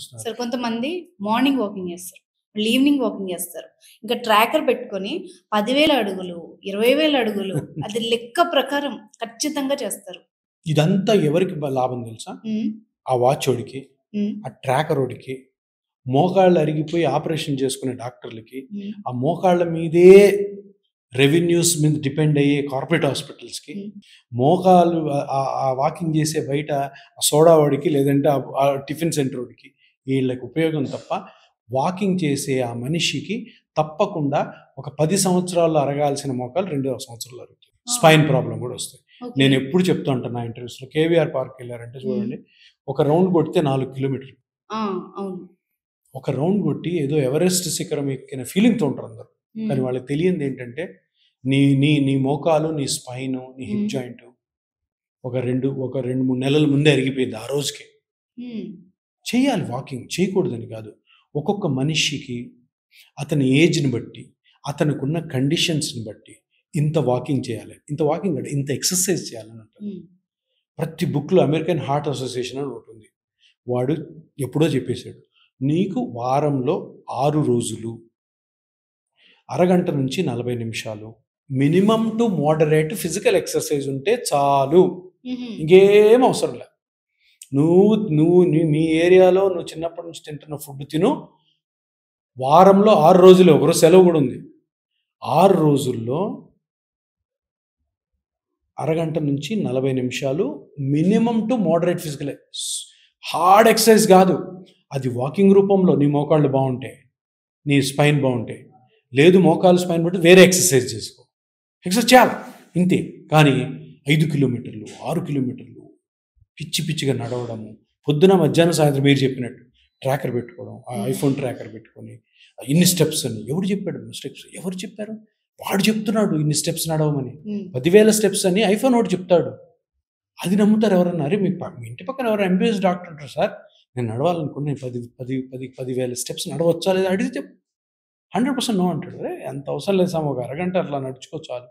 తీసుకొస్తున్నారు. సరే కొంతమంది మార్నింగ్ వాకింగ్ చేస్తారు. మళ్ళీ ఈవినింగ్ వాకింగ్ చేస్తారు. ఇంకా ట్రాకర్ పెట్టుకొని 10,000 అడుగులు, 20,000 అడుగులు అది లెక్క ప్రకారం ఖచ్చితంగా చేస్తారు. ఇదంతా ఎవరికి లాభం తెలుసా? హ్మ్. ఆ వాచోడికి, హ్మ్. ఆ ట్రాకరోడికి, మోకాళ్ళు అరిగిపోయి ఆపరేషన్ చేసుకునే డాక్టర్లకి, హ్మ్. ఆ మోకాళ్ళ మీదే రెవెన్యూస్ మీద డిపెండ్ అయ్యే కార్పొరేట్ హాస్పిటల్స్‌కి, హ్మ్. మోకాలు ఆ వాకింగ్ చేసే బయట ఆ సోడా వాడికి, లేదంటే ఆ టిఫిన్ సెంటర్ వాడికి, వీళ్ళకి ఉపయోగం తప్ప వాకింగ్ చేసే ఆ మనిషికి తప్పకుండా ఒక 10 సంవత్సరాల్లో అరగాల్సిన మోకాలు 2 సంవత్సరాలు అరుగుతాయి. స్పైన్ ప్రాబ్లం కూడా వస్తాయి. ఓకే. నేను ఎప్పుడు చెప్తూ ఉంటాను నా ఇంటర్వ్యూస్‌లో, కేవీఆర్ పార్క్ వెళ్ళారంటే చూడండి, ఒక రౌండ్ కొడితే 4 కిలోమీటర్లు. ఆ! అవును. ఒక రౌండ్ కొట్టి ఏదో ఎవరెస్ట్ శిఖరం ఎక్కిన ఫీలింగ్‌తో ఉంటారు అందరూ. కానీ హ్మ్. వాళ్ళకి తెలియంది ఏంటంటే, నీ నీ నీ మోకాలు, నీ స్పైను, నీ హిప్ హ్మ్. జాయింటు ఒక 2, 3 నెలల ముందే అరిగిపోయింది ఆ రోజుకే. హ్మ్. చేయాలి వాకింగ్, చేయకూడదని కాదు. ఒక్కొక్క మనిషికి అతని ఏజ్‌ని బట్టి, అతనికున్న కండిషన్స్‌ని బట్టి ఇంత వాకింగ్ చేయాలి. ఇంత వాకింగ్ కాదు, ఇంత ఎక్సర్సైజ్ చేయాలని అంటారు. హ్మ్. ప్రతి బుక్‌లో అమెరికన్ హార్ట్ అసోసియేషన్ అని ఒకటుంది. వాడు ఎప్పుడో చెప్పేసాడు. నీకు వారంలో 6 రోజులు అరగంట నుంచి 40 నిమిషాలు minimum to moderate physical exercise ఉంటే చాలు. హుహు. ఇంకేం అవసరం లే. నువ్వు నువ్వు మీ ఏరియాలో నువ్వు చిన్నప్పటి నుంచి తింటున్న ఫుడ్ తిను. వారంలో 6 రోజులే, ఒకరోజు సెలవు కూడా ఉంది. 6 రోజుల్లో అరగంట నుంచి 40 నిమిషాలు minimum to moderate physical hard exercise కాదు. అది వాకింగ్ రూపంలో నీ మోకాళ్ళు బాగుంటాయి, నీ స్పైన్ బాగుంటాయి. లేదు మోకాలు స్పైన్ బట్టి వేరే ఎక్సర్సైజ్ చేసుకో. ఎక్సర్సైజ్ చేయాలి ఇంతే. కానీ 5 కిలోమీటర్లు, 6 కిలోమీటర్లు పిచ్చి పిచ్చిగా నడవడము, పొద్దున మధ్యాహ్నం సాయంత్రం మీరు చెప్పినట్టు ట్రాకర్ పెట్టుకోవడం, ఆ ఐఫోన్ ట్రాకర్ పెట్టుకొని ఇన్ని స్టెప్స్ అని ఎవరు చెప్పాడు? స్టెప్స్ ఎవరు చెప్పారు? వాడు చెప్తున్నాడు ఇన్ని స్టెప్స్ నడవమని. 10,000 స్టెప్స్ అని ఐఫోన్ వాడు చెప్తాడు. అది నమ్ముతారు ఎవరన్నా? అరే మీ ఇంటి పక్కన ఎవరు ఎంబీబీఎస్ డాక్టర్ ఉంటారు సార్, నేను నడవాలనుకుని నేను 10,000 స్టెప్స్ నడవచ్చా లేదా అడిగితే 100% నో అంటాడు. అరే అంత అవసరం లేదు సార్, ఒక అరగంట అట్లా నడుచుకో చాలు.